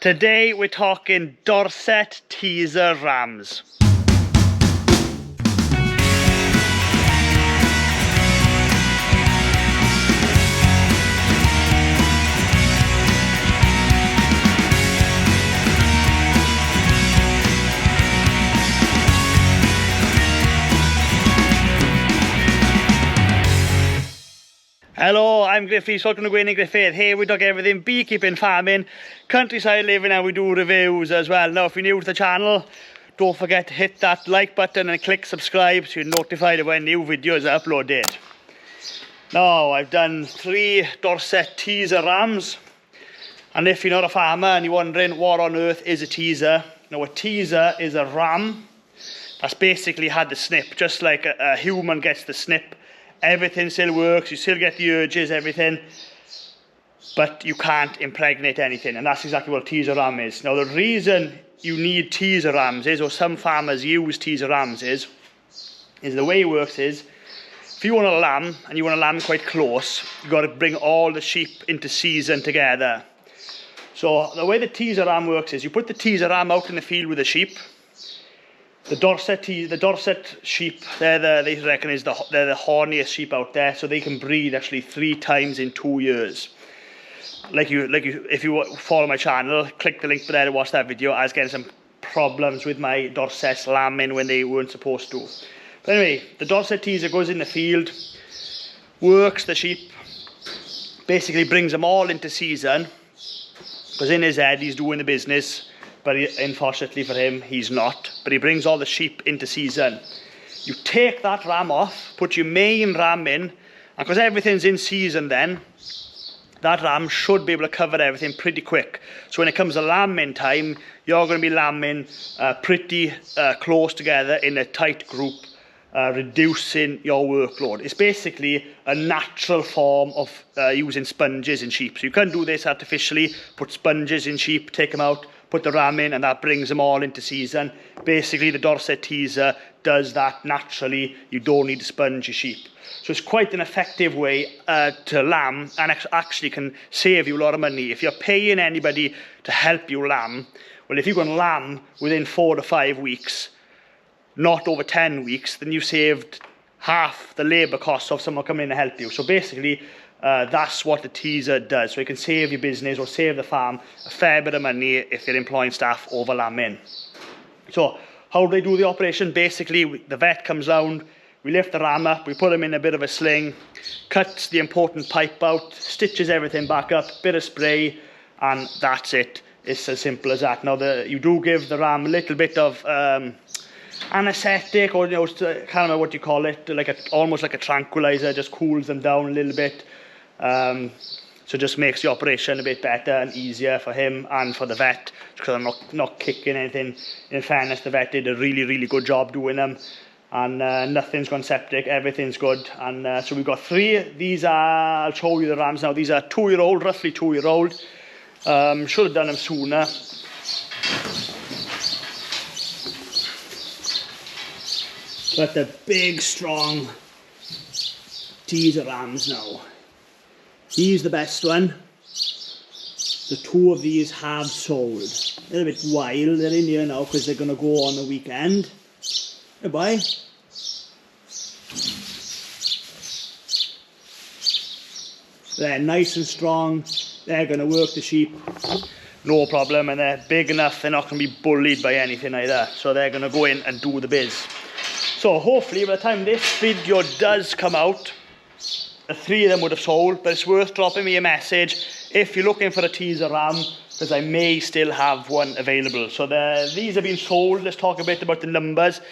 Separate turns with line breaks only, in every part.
Today we're talking Dorset teaser rams. Hello, I'm Griffith, welcome to Gwynedd Griffith. Here we talk everything beekeeping, farming, countryside living, and we do reviews as well. Now if you're new to the channel, don't forget to hit that like button and click subscribe so you're notified of when new videos are uploaded. Now I've done 3 Dorset teaser rams, and if you're not a farmer and you're wondering what on earth is a teaser, now a teaser is a ram that's basically had the snip, just like a human gets the snip. Everything still works, you still get the urges, everything, but you can't impregnate anything, and that's exactly what a teaser ram is. Now the reason you need teaser rams is, or some farmers use teaser rams is the way it works is, if you want a lamb, and you want a lamb quite close, you've got to bring all the sheep into season together. So the way the teaser ram works is, you put the teaser ram out in the field with the sheep. The Dorset sheep, they reckon they're the horniest sheep out there, so they can breed actually 3 times in 2 years. If you follow my channel, click the link there to watch that video. I was getting some problems with my Dorset lambing when they weren't supposed to. But anyway, the Dorset teaser goes in the field, works the sheep, basically brings them all into season, because in his head he's doing the business. But unfortunately for him, he's not. But he brings all the sheep into season. You take that ram off, put your main ram in, and because everything's in season then, that ram should be able to cover everything pretty quick. So when it comes to lambing time, you're going to be lambing pretty close together in a tight group, reducing your workload. It's basically a natural form of using sponges in sheep. So you can do this artificially, put sponges in sheep, take them out, put the ram in, and that brings them all into season. Basically the Dorset teaser does that naturally. You don't need to sponge your sheep. So it's quite an effective way to lamb, and actually can save you a lot of money. If you're paying anybody to help you lamb, well, if you can lamb within 4 to 5 weeks, not over 10 weeks, then you've saved half the labour costs of someone coming in to help you. So basically, that's what the teaser does. So it can save your business or save the farm a fair bit of money if you're employing staff over lambing. So how do they do the operation? Basically, the vet comes round, we lift the ram up, we put him in a bit of a sling, cuts the important pipe out, stitches everything back up, bit of spray, and that's it. It's as simple as that. Now you do give the ram a little bit of anesthetic, or I can't remember what you call it, almost like a tranquilizer, just cools them down a little bit. So just makes the operation a bit better and easier for him and for the vet, because I'm not kicking anything. In fairness, the vet did a really good job doing them, and nothing's gone septic, everything's good. And so we've got 3. These are, I'll show you the rams now. These are 2-year-old, roughly 2-year-old. Should have done them sooner. But the big, strong teaser rams now. He's the best one. The 2 of these have sold. They're a bit wild. They're in here now because they're going to go on the weekend. Hey, boy. They're nice and strong. They're going to work the sheep. No problem. And they're big enough. They're not going to be bullied by anything either. So they're going to go in and do the biz. So hopefully by the time this video does come out, the 3 of them would have sold, but it's worth dropping me a message if you're looking for a teaser ram, because I may still have one available. So these have been sold. Let's talk a bit about the numbers.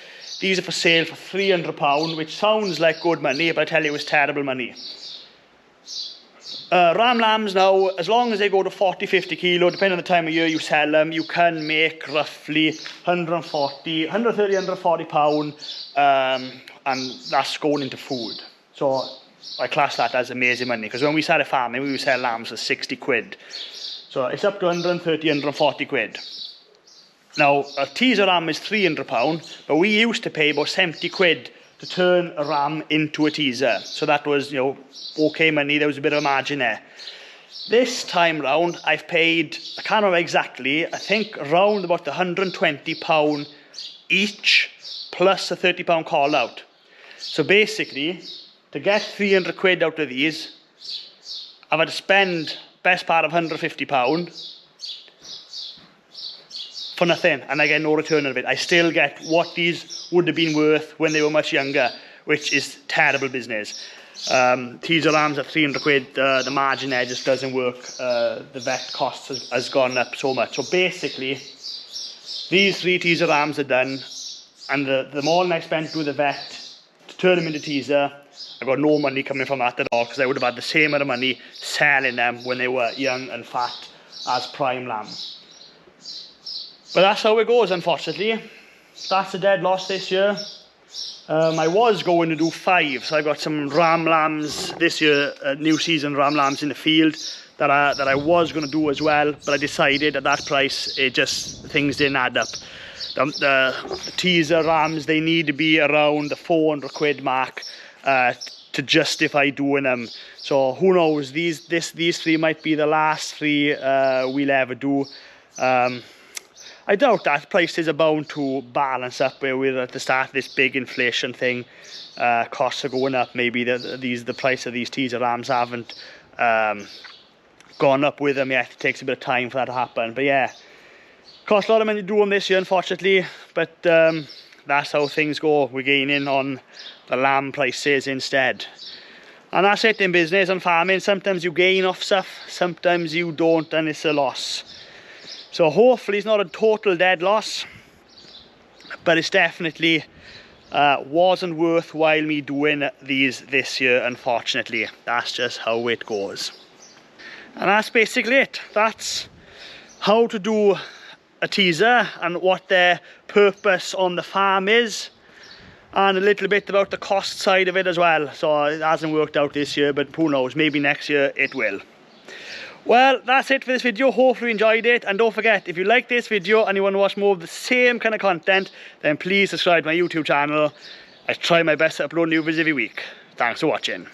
These are for sale for £300, which sounds like good money, but I tell you it's terrible money. Ram lambs now, as long as they go to 40-50 kilo, depending on the time of year you sell them, you can make roughly 130-140 pound, and that's going into food. So I class that as amazing money, because when we started farming, we would sell lambs for 60 quid. So it's up to 130-140 quid. Now, a teaser ram is £300, but we used to pay about 70 quid to turn a ram into a teaser. So that was, okay money, there was a bit of a margin there. This time round, I've paid, I can't remember exactly, I think around about the £120 each, plus a £30 call out. So basically, to get 300 quid out of these, I've had to spend best part of £150 for nothing, and I get no return of it. I still get what these would have been worth when they were much younger, which is terrible business. Teaser rams at 300 quid, the margin there just doesn't work. The vet cost has gone up so much. So basically, these 3 teaser rams are done, and the more I spent to the vet to turn them into teaser, I got no money coming from that at all, because I would have had the same amount of money selling them when they were young and fat as prime lamb. But that's how it goes, unfortunately. That's a dead loss this year. I was going to do 5, so I got some ram lambs this year, new season ram lambs in the field that I was going to do as well, but I decided at that price, things didn't add up. The teaser rams, they need to be around the 400 quid mark to justify doing them. So who knows, these 3 might be the last 3 we'll ever do. I doubt that prices are bound to balance up where we're at the start of this big inflation thing. Costs are going up. Maybe the price of these teaser rams haven't gone up with them yet. It takes a bit of time for that to happen. But yeah, cost a lot of money to do them this year, unfortunately. But that's how things go. We're gaining on the lamb prices instead. And that's it in business and farming. Sometimes you gain off stuff, sometimes you don't, and it's a loss. So hopefully it's not a total dead loss, but it's definitely wasn't worthwhile me doing these this year, unfortunately. That's just how it goes. And that's basically it. That's how to do a teaser and what their purpose on the farm is, and a little bit about the cost side of it as well. So it hasn't worked out this year, but who knows, maybe next year it will. Well, that's it for this video. Hopefully you enjoyed it, and don't forget, if you like this video and you want to watch more of the same kind of content, then please subscribe to my YouTube channel. I try my best to upload new videos every week. Thanks for watching.